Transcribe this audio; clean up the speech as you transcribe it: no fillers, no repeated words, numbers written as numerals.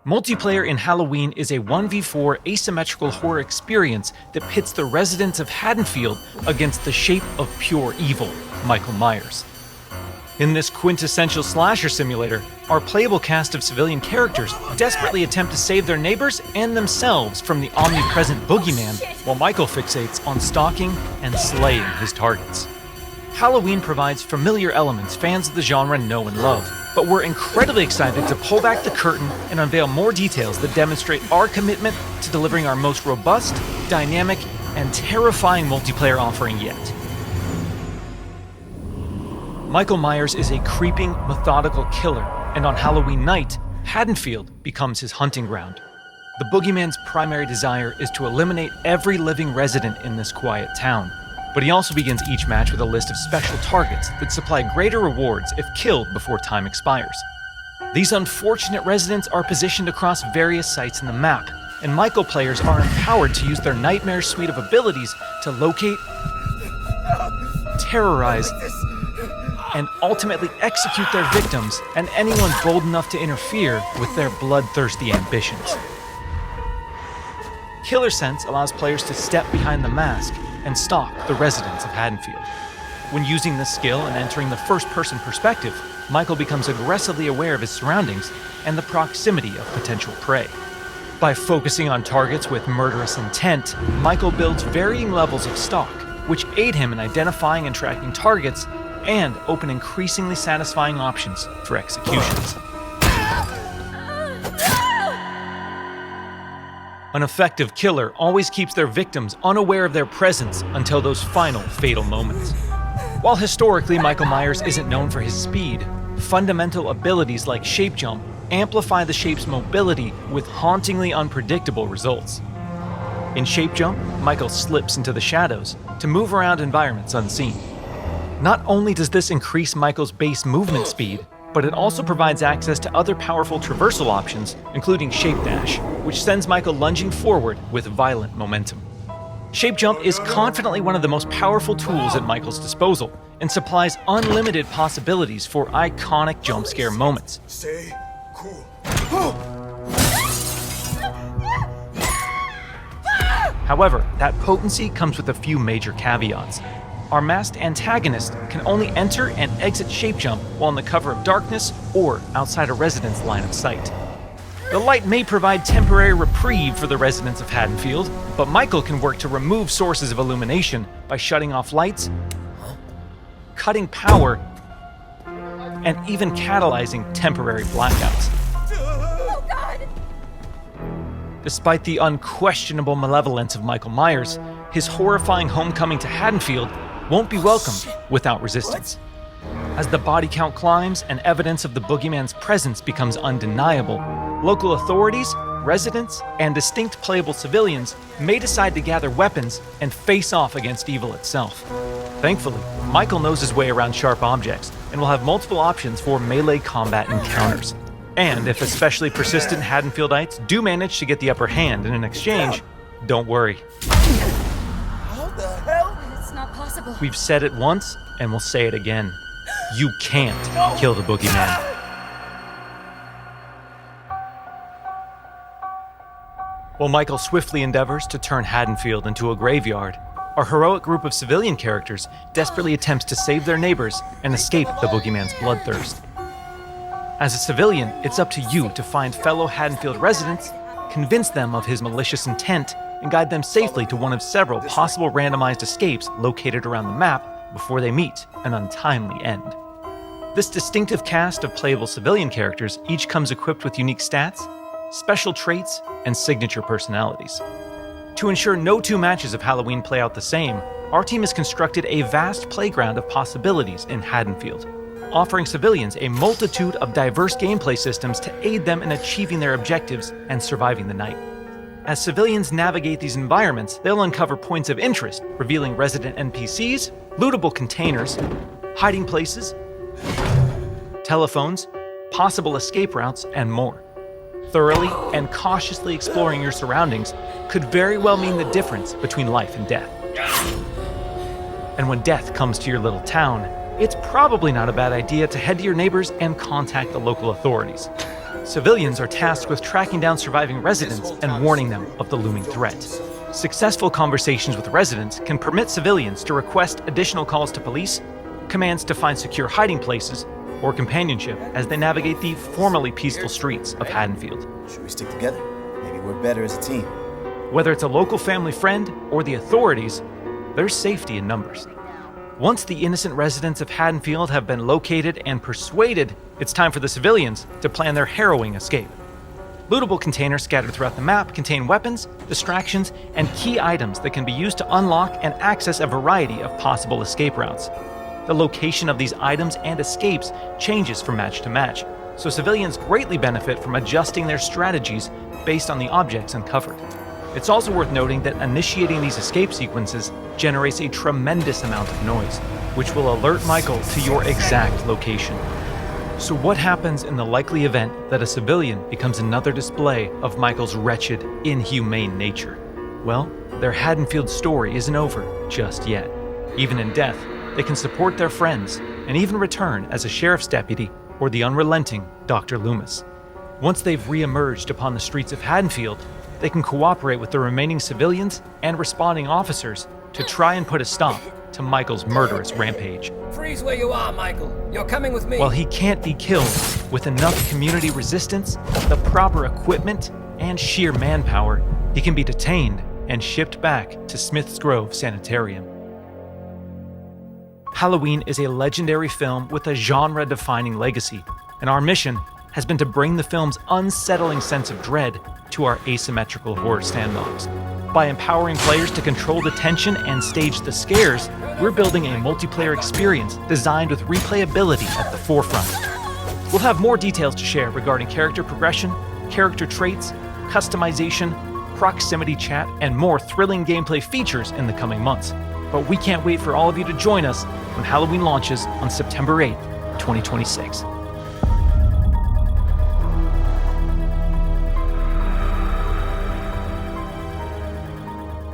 Multiplayer in Halloween is a 1v4 asymmetrical horror experience that pits the residents of Haddonfield against the shape of pure evil, Michael Myers. In this quintessential slasher simulator, our playable cast of civilian characters desperately attempt to save their neighbors and themselves from the omnipresent boogeyman, while Michael fixates on stalking and slaying his targets. Halloween provides familiar elements fans of the genre know and love, but we're incredibly excited to pull back the curtain and unveil more details that demonstrate our commitment to delivering our most robust, dynamic, and terrifying multiplayer offering yet. Michael Myers is a creeping, methodical killer, and on Halloween night, Haddonfield becomes his hunting ground. The boogeyman's primary desire is to eliminate every living resident in this quiet town, but he also begins each match with a list of special targets that supply greater rewards if killed before time expires. These unfortunate residents are positioned across various sites in the map, and Michael players are empowered to use their nightmare suite of abilities to locate, terrorize, and ultimately execute their victims and anyone bold enough to interfere with their bloodthirsty ambitions. Killer Sense allows players to step behind the mask and stalk the residents of Haddonfield. When using this skill and entering the first-person perspective, Michael becomes aggressively aware of his surroundings and the proximity of potential prey. By focusing on targets with murderous intent, Michael builds varying levels of stalk, which aid him in identifying and tracking targets and open increasingly satisfying options for executions. An effective killer always keeps their victims unaware of their presence until those final fatal moments. While historically Michael Myers isn't known for his speed, fundamental abilities like shape jump amplify the shape's mobility with hauntingly unpredictable results. In shape jump, Michael slips into the shadows to move around environments unseen. Not only does this increase Michael's base movement speed, but it also provides access to other powerful traversal options, including Shape Dash, which sends Michael lunging forward with violent momentum. Shape Jump is confidently one of the most powerful tools at Michael's disposal, and supplies unlimited possibilities for iconic jump scare moments. Stay cool. However, that potency comes with a few major caveats. Our masked antagonist can only enter and exit Shape Jump while in the cover of darkness or outside a resident's line of sight. The light may provide temporary reprieve for the residents of Haddonfield, but Michael can work to remove sources of illumination by shutting off lights, cutting power, and even catalyzing temporary blackouts. Oh God! Despite the unquestionable malevolence of Michael Myers, his horrifying homecoming to Haddonfield won't be welcomed without resistance. As the body count climbs and evidence of the boogeyman's presence becomes undeniable, local authorities, residents, and distinct playable civilians may decide to gather weapons and face off against evil itself. Thankfully, Michael knows his way around sharp objects and will have multiple options for melee combat encounters. And if especially persistent Haddonfieldites do manage to get the upper hand in an exchange, don't worry. How the hell? It's not possible. We've said it once, and we'll say it again. You can't kill the boogeyman. While Michael swiftly endeavors to turn Haddonfield into a graveyard, our heroic group of civilian characters desperately attempts to save their neighbors and escape the boogeyman's bloodthirst. As a civilian, it's up to you to find fellow Haddonfield residents, convince them of his malicious intent, and guide them safely to one of several possible randomized escapes located around the map before they meet an untimely end. This distinctive cast of playable civilian characters each comes equipped with unique stats, special traits, and signature personalities. To ensure no two matches of Halloween play out the same, our team has constructed a vast playground of possibilities in Haddonfield, offering civilians a multitude of diverse gameplay systems to aid them in achieving their objectives and surviving the night. As civilians navigate these environments, they'll uncover points of interest, revealing resident NPCs, lootable containers, hiding places, telephones, possible escape routes, and more. Thoroughly and cautiously exploring your surroundings could very well mean the difference between life and death. And when death comes to your little town, it's probably not a bad idea to head to your neighbors and contact the local authorities. Civilians are tasked with tracking down surviving residents and warning them of the looming threat. Successful conversations with residents can permit civilians to request additional calls to police, commands to find secure hiding places, or companionship as they navigate the formerly peaceful streets of Haddonfield. Should we stick together? Maybe we're better as a team. Whether it's a local family friend or the authorities, there's safety in numbers. Once the innocent residents of Haddonfield have been located and persuaded, it's time for the civilians to plan their harrowing escape. Lootable containers scattered throughout the map contain weapons, distractions, and key items that can be used to unlock and access a variety of possible escape routes. The location of these items and escapes changes from match to match, so civilians greatly benefit from adjusting their strategies based on the objects uncovered. It's also worth noting that initiating these escape sequences generates a tremendous amount of noise, which will alert Michael to your exact location. So what happens in the likely event that a civilian becomes another display of Michael's wretched, inhumane nature? Well, their Haddonfield story isn't over just yet. Even in death, they can support their friends and even return as a sheriff's deputy or the unrelenting Dr. Loomis. Once they've re-emerged upon the streets of Haddonfield, they can cooperate with the remaining civilians and responding officers to try and put a stop to Michael's murderous rampage. Freeze where you are, Michael. You're coming with me. While he can't be killed, with enough community resistance, the proper equipment, and sheer manpower, he can be detained and shipped back to Smith's Grove Sanitarium. Halloween is a legendary film with a genre-defining legacy, and our mission has been to bring the film's unsettling sense of dread to our asymmetrical horror standoffs. By empowering players to control the tension and stage the scares, we're building a multiplayer experience designed with replayability at the forefront. We'll have more details to share regarding character progression, character traits, customization, proximity chat, and more thrilling gameplay features in the coming months. But we can't wait for all of you to join us when Halloween launches on September 8th, 2026.